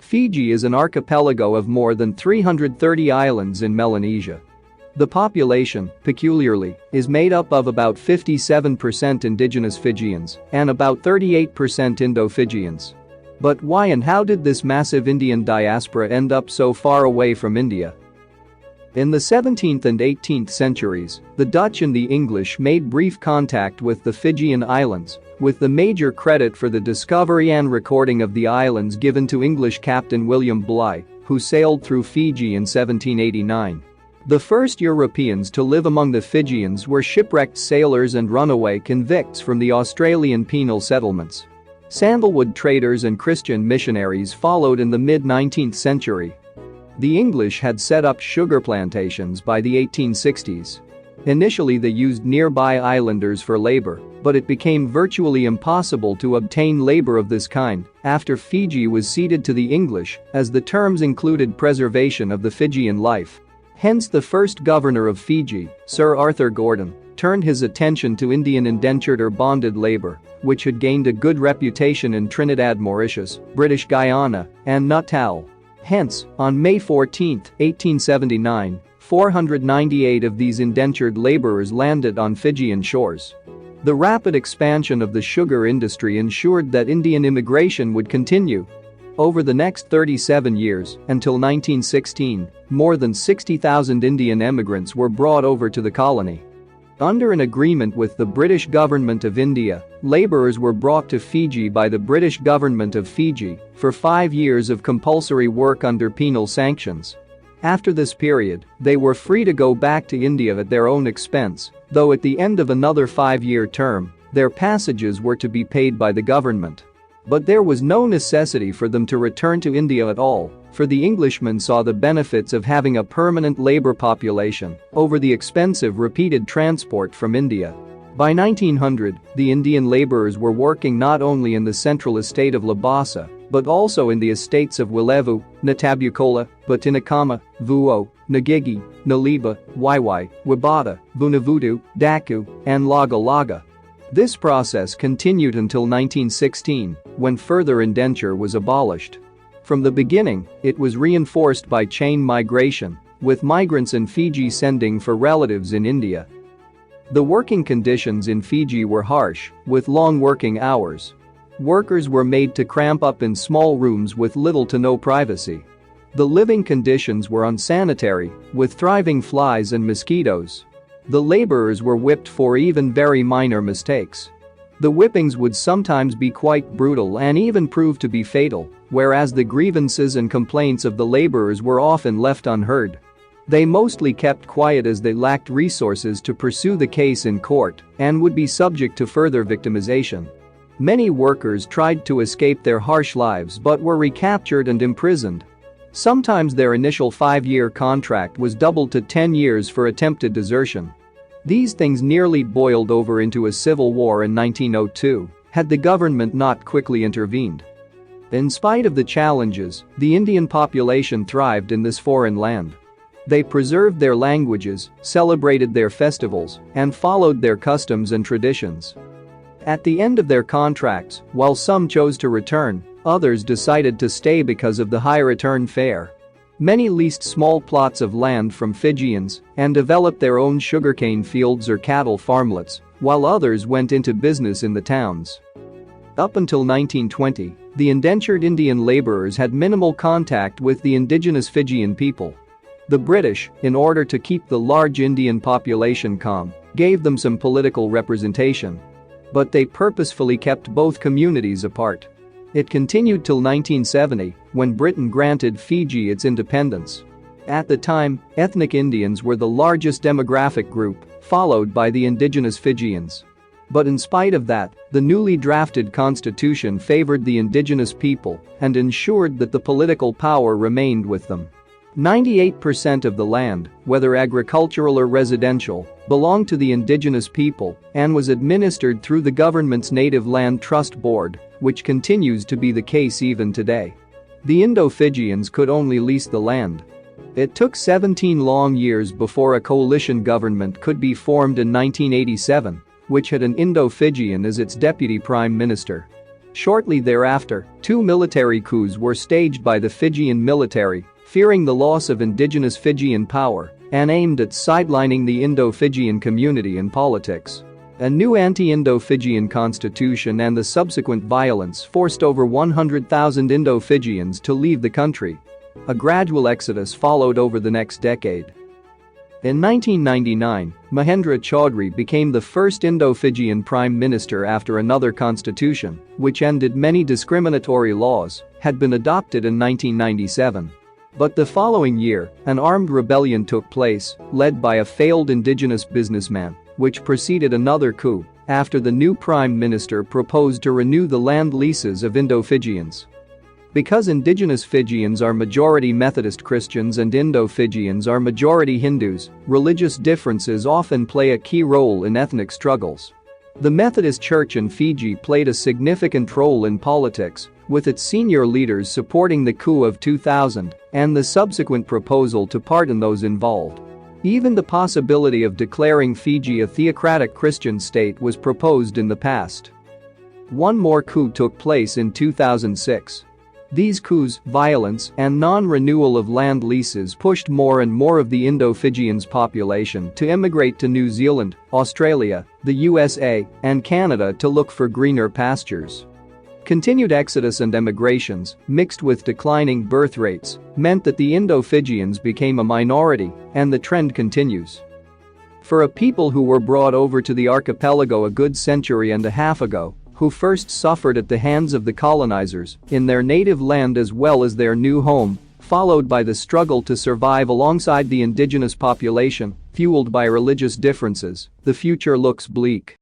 Fiji is an archipelago of more than 330 islands in Melanesia. The population, peculiarly, is made up of about 57% indigenous Fijians and about 38% Indo-Fijians. But why and how did this massive Indian diaspora end up so far away from India? In the 17th and 18th centuries, the Dutch and the English made brief contact with the Fijian islands, with the major credit for the discovery and recording of the islands given to English Captain William Bligh, who sailed through Fiji in 1789. The first Europeans to live among the Fijians were shipwrecked sailors and runaway convicts from the Australian penal settlements. Sandalwood traders and Christian missionaries followed in the mid-19th century. The English had set up sugar plantations by the 1860s. Initially they used nearby islanders for labor, but it became virtually impossible to obtain labor of this kind after Fiji was ceded to the English, as the terms included preservation of the Fijian life. Hence the first governor of Fiji, Sir Arthur Gordon, turned his attention to Indian indentured or bonded labor, which had gained a good reputation in Trinidad, Mauritius, British Guiana, and Natal. Hence, on May 14, 1879, 498 of these indentured laborers landed on Fijian shores. The rapid expansion of the sugar industry ensured that Indian immigration would continue. Over the next 37 years, until 1916, more than 60,000 Indian emigrants were brought over to the colony. Under an agreement with the British Government of India, laborers were brought to Fiji by the British Government of Fiji for 5 years of compulsory work under penal sanctions. After this period, they were free to go back to India at their own expense, though at the end of another 5-year term, their passages were to be paid by the government. But there was no necessity for them to return to India at all, for the Englishmen saw the benefits of having a permanent labor population over the expensive repeated transport from India. By 1900, the Indian laborers were working not only in the central estate of Labasa, but also in the estates of Wilevu, Natabucola, Batinicama, Vuo, Nagigi, Naliba, Waiwai, Wabata, Vunavudu, Daku, and Laga Laga. This process continued until 1916, when further indenture was abolished. From the beginning, it was reinforced by chain migration, with migrants in Fiji sending for relatives in India. The working conditions in Fiji were harsh, with long working hours. Workers were made to cramp up in small rooms with little to no privacy. The living conditions were unsanitary, with thriving flies and mosquitoes. The laborers were whipped for even very minor mistakes. The whippings would sometimes be quite brutal and even prove to be fatal, whereas the grievances and complaints of the laborers were often left unheard. They mostly kept quiet as they lacked resources to pursue the case in court and would be subject to further victimization. Many workers tried to escape their harsh lives but were recaptured and imprisoned. Sometimes their initial 5-year contract was doubled to 10 years for attempted desertion. These things nearly boiled over into a civil war in 1902, had the government not quickly intervened. In spite of the challenges, the Indian population thrived in this foreign land. They preserved their languages, celebrated their festivals, and followed their customs and traditions. At the end of their contracts, while some chose to return, others decided to stay because of the high return fare. Many leased small plots of land from Fijians and developed their own sugarcane fields or cattle farmlets, while others went into business in the towns. Up until 1920, the indentured Indian laborers had minimal contact with the indigenous Fijian people. The British, in order to keep the large Indian population calm, gave them some political representation. But they purposefully kept both communities apart. It continued till 1970, when Britain granted Fiji its independence. At the time, ethnic Indians were the largest demographic group, followed by the indigenous Fijians. But in spite of that, the newly drafted constitution favored the indigenous people and ensured that the political power remained with them. 98% of the land, whether agricultural or residential, belonged to the indigenous people and was administered through the government's Native Land Trust Board, which continues to be the case even today. The Indo-Fijians could only lease the land. It took 17 long years before a coalition government could be formed in 1987, which had an Indo-Fijian as its deputy prime minister. Shortly thereafter, 2 military coups were staged by the Fijian military, fearing the loss of indigenous Fijian power and aimed at sidelining the Indo-Fijian community in politics. A new anti-Indo-Fijian constitution and the subsequent violence forced over 100,000 Indo-Fijians to leave the country. A gradual exodus followed over the next decade. In 1999, Mahendra Chaudhry became the first Indo-Fijian prime minister after another constitution, which ended many discriminatory laws, had been adopted in 1997. But the following year, an armed rebellion took place, led by a failed indigenous businessman, which preceded another coup after the new prime minister proposed to renew the land leases of Indo-Fijians. Because indigenous Fijians are majority Methodist Christians and Indo-Fijians are majority Hindus, religious differences often play a key role in ethnic struggles. The Methodist Church in Fiji played a significant role in politics, with its senior leaders supporting the coup of 2000 and the subsequent proposal to pardon those involved. Even the possibility of declaring Fiji a theocratic Christian state was proposed in the past. One more coup took place in 2006. These coups, violence, and non-renewal of land leases pushed more and more of the Indo-Fijians' population to immigrate to New Zealand, Australia, the USA, and Canada to look for greener pastures. Continued exodus and emigrations, mixed with declining birth rates, meant that the Indo-Fijians became a minority, and the trend continues. For a people who were brought over to the archipelago a good century and a half ago, who first suffered at the hands of the colonizers in their native land as well as their new home, followed by the struggle to survive alongside the indigenous population, fueled by religious differences, the future looks bleak.